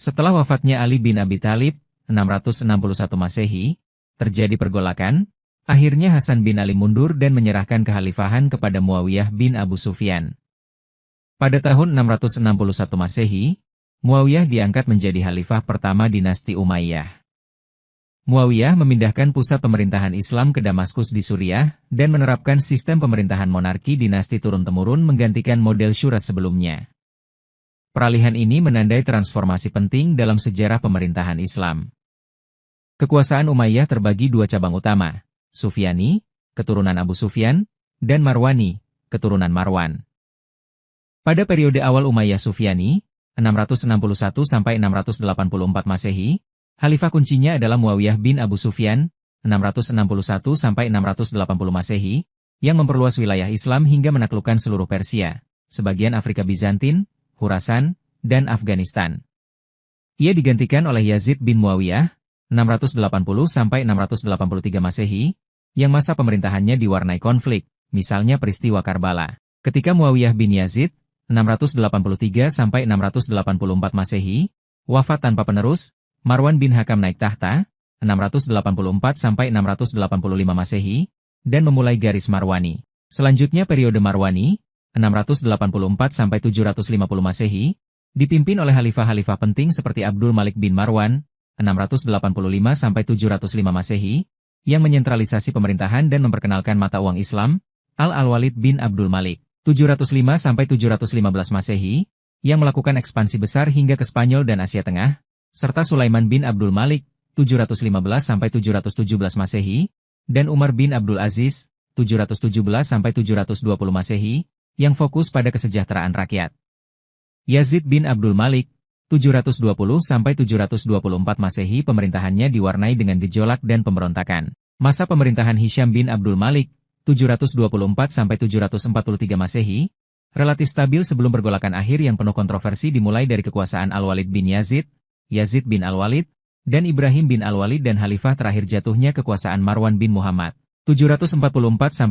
Setelah wafatnya Ali bin Abi Thalib, 661 Masehi, terjadi pergolakan, akhirnya Hasan bin Ali mundur dan menyerahkan kekhalifahan kepada Muawiyah bin Abu Sufyan. Pada tahun 661 Masehi, Muawiyah diangkat menjadi khalifah pertama dinasti Umayyah. Muawiyah memindahkan pusat pemerintahan Islam ke Damaskus di Suriah dan menerapkan sistem pemerintahan monarki dinasti turun-temurun menggantikan model syura sebelumnya. Peralihan ini menandai transformasi penting dalam sejarah pemerintahan Islam. Kekuasaan Umayyah terbagi dua cabang utama, Sufyani, keturunan Abu Sufyan, dan Marwani, keturunan Marwan. Pada periode awal Umayyah Sufyani, 661–684 Masehi, khalifah kuncinya adalah Muawiyah bin Abu Sufyan, 661–680 Masehi, yang memperluas wilayah Islam hingga menaklukkan seluruh Persia, sebagian Afrika Bizantin, Khurasan, dan Afghanistan. Ia digantikan oleh Yazid bin Muawiyah, 680–683 Masehi, yang masa pemerintahannya diwarnai konflik, misalnya peristiwa Karbala. Ketika Muawiyah bin Yazid, 683–684 Masehi, wafat tanpa penerus, Marwan bin Hakam naik tahta, 684–685 Masehi, dan memulai garis Marwani. Selanjutnya periode Marwani, 684–750 Masehi, dipimpin oleh khalifah-khalifah penting seperti Abdul Malik bin Marwan, 685–705 Masehi, yang menyentralisasi pemerintahan dan memperkenalkan mata uang Islam, Al-Walid bin Abdul Malik, 705–715 Masehi, yang melakukan ekspansi besar hingga ke Spanyol dan Asia Tengah, serta Sulaiman bin Abdul Malik, 715–717 Masehi, dan Umar bin Abdul Aziz, 717–720 Masehi, yang fokus pada kesejahteraan rakyat. Yazid bin Abdul Malik, 720–724 Masehi pemerintahannya diwarnai dengan gejolak dan pemberontakan. Masa pemerintahan Hisham bin Abdul Malik, 724–743 Masehi, relatif stabil sebelum pergolakan akhir yang penuh kontroversi dimulai dari kekuasaan Al-Walid bin Yazid, Yazid bin Al-Walid, dan Ibrahim bin Al-Walid dan khalifah terakhir jatuhnya kekuasaan Marwan bin Muhammad, 744–750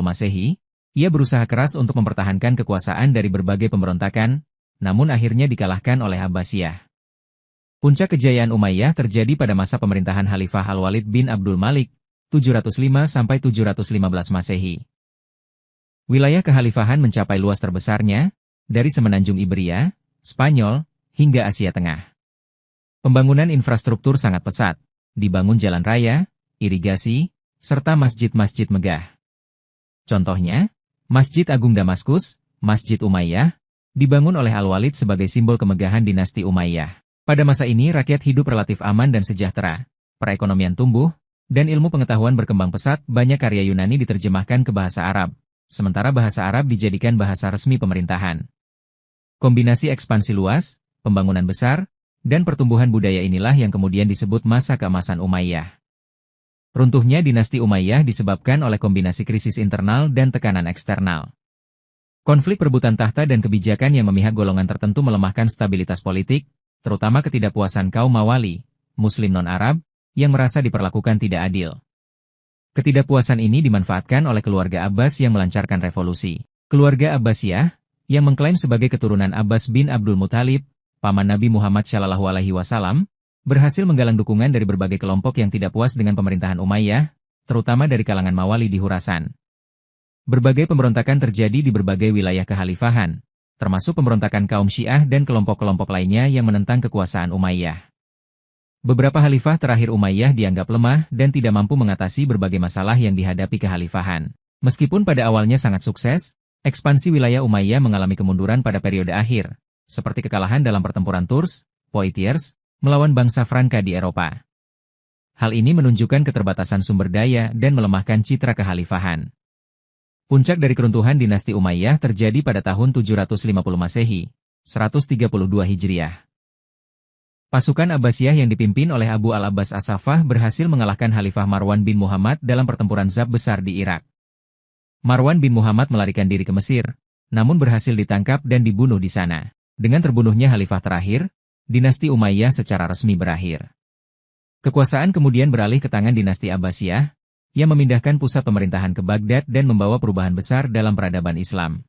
Masehi. Ia berusaha keras untuk mempertahankan kekuasaan dari berbagai pemberontakan, namun akhirnya dikalahkan oleh Abbasiyah. Puncak kejayaan Umayyah terjadi pada masa pemerintahan Khalifah Al-Walid bin Abdul Malik, 705–715 Masehi. Wilayah kekhalifahan mencapai luas terbesarnya, dari semenanjung Iberia, Spanyol, hingga Asia Tengah. Pembangunan infrastruktur sangat pesat, dibangun jalan raya, irigasi, serta masjid-masjid megah. Contohnya, Masjid Agung Damaskus, Masjid Umayyah, dibangun oleh Al-Walid sebagai simbol kemegahan dinasti Umayyah. Pada masa ini rakyat hidup relatif aman dan sejahtera, perekonomian tumbuh, dan ilmu pengetahuan berkembang pesat. Banyak karya Yunani diterjemahkan ke bahasa Arab, sementara bahasa Arab dijadikan bahasa resmi pemerintahan. Kombinasi ekspansi luas, pembangunan besar, dan pertumbuhan budaya inilah yang kemudian disebut masa keemasan Umayyah. Runtuhnya dinasti Umayyah disebabkan oleh kombinasi krisis internal dan tekanan eksternal. Konflik perebutan tahta dan kebijakan yang memihak golongan tertentu melemahkan stabilitas politik, terutama ketidakpuasan kaum Mawali, Muslim non-Arab, yang merasa diperlakukan tidak adil. Ketidakpuasan ini dimanfaatkan oleh keluarga Abbas yang melancarkan revolusi. Keluarga Abbasiyah, yang mengklaim sebagai keturunan Abbas bin Abdul Muthalib, paman Nabi Muhammad SAW, berhasil menggalang dukungan dari berbagai kelompok yang tidak puas dengan pemerintahan Umayyah, terutama dari kalangan Mawali di Khurasan. Berbagai pemberontakan terjadi di berbagai wilayah kekhalifahan, termasuk pemberontakan kaum Syiah dan kelompok-kelompok lainnya yang menentang kekuasaan Umayyah. Beberapa khalifah terakhir Umayyah dianggap lemah dan tidak mampu mengatasi berbagai masalah yang dihadapi kekhalifahan. Meskipun pada awalnya sangat sukses, ekspansi wilayah Umayyah mengalami kemunduran pada periode akhir, seperti kekalahan dalam pertempuran Tours, Poitiers, melawan bangsa Franka di Eropa. Hal ini menunjukkan keterbatasan sumber daya dan melemahkan citra kekhalifahan. Puncak dari keruntuhan dinasti Umayyah terjadi pada tahun 750 Masehi, 132 Hijriah. Pasukan Abbasiyah yang dipimpin oleh Abu al-Abbas as-Saffah berhasil mengalahkan Khalifah Marwan bin Muhammad dalam pertempuran Zab besar di Irak. Marwan bin Muhammad melarikan diri ke Mesir, namun berhasil ditangkap dan dibunuh di sana. Dengan terbunuhnya Khalifah terakhir, dinasti Umayyah secara resmi berakhir. Kekuasaan kemudian beralih ke tangan dinasti Abbasiyah, yang memindahkan pusat pemerintahan ke Baghdad dan membawa perubahan besar dalam peradaban Islam.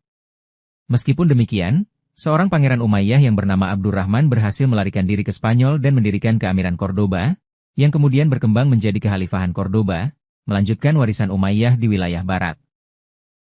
Meskipun demikian, Seorang pangeran Umayyah yang bernama Abdurrahman berhasil melarikan diri ke Spanyol dan mendirikan Keamiran Cordoba, yang kemudian berkembang menjadi Kekhalifahan Cordoba, melanjutkan warisan Umayyah di wilayah barat.